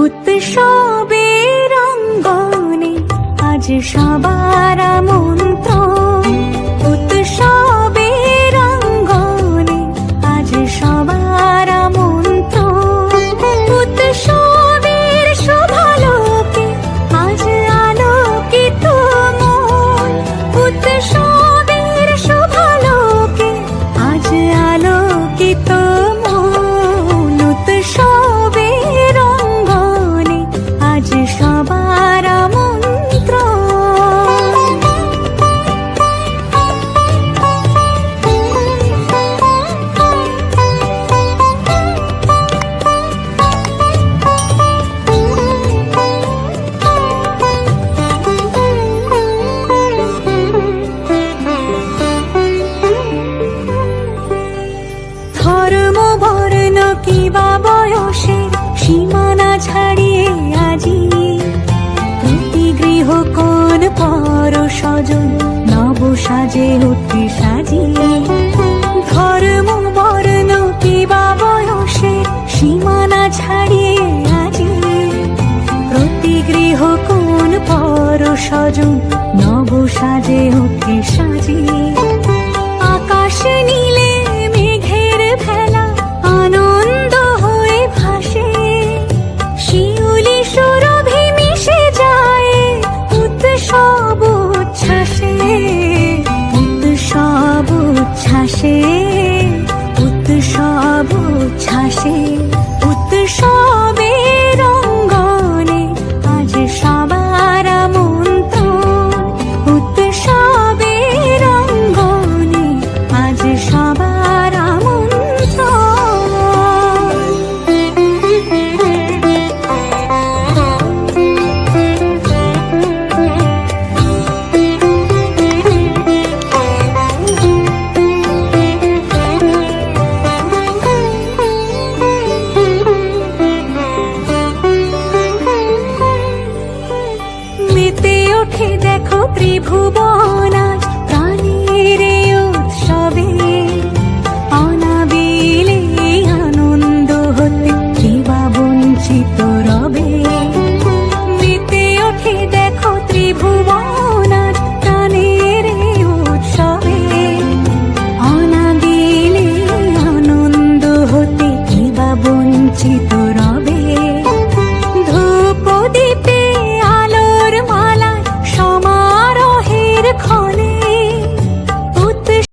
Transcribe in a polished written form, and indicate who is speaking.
Speaker 1: উৎসবের অঙ্গনে আজ সবার আমন্ত্রণ। উৎসবের অঙ্গনে আজ সবার আমন্ত্রণ। উৎসবের শোভালোকে আজ আলোকিত মন। উৎসবের শোভালোকে আজ আলোকিত মন। উৎসবের অঙ্গনে আজ সবার আমন্ত্রণ। ধর্ম বর্ণ কিবা বয়সের সীমানা ছাড়িয়ে আজি প্রতি গৃহ কোন পর স্বজন নব সাজে উঠে সাজিয়ে। ধর্ম বর্ণ কিবা বয়সের সীমানা ছাড়িয়ে আজি প্রতি গৃহ কোন পর স্বজন নব সাজে উঠে সাজিয়ে। আকাশ নীলে মেঘের ভেলা আনন্দ হয়ে ভাসে। শিউলি সুরভি মিশে যায় উৎসব উচ্ছ্বাসে। উৎসব উচ্ছ্বাসে। উৎসব উচ্ছ্বাসে। উৎসবের অঙ্গনে আজ সবার আমন্ত্রণ। উৎসবের অঙ্গনে আজ সবার মেতে ওঠে দেখো ত্রিভুবন আজ প্রাণের উৎসবে। অনাবিলে আনন্দ হতে কিবা বঞ্চিত রবে। মেতে ওঠে দেখো ত্রিভুবন আজ প্রাণের উৎসবে। অনাবিলে আনন্দ হতে কিবা বঞ্চিত রবে। ধূপ দীপে আলোর মালা সমারোহের ক্ষণে উৎসব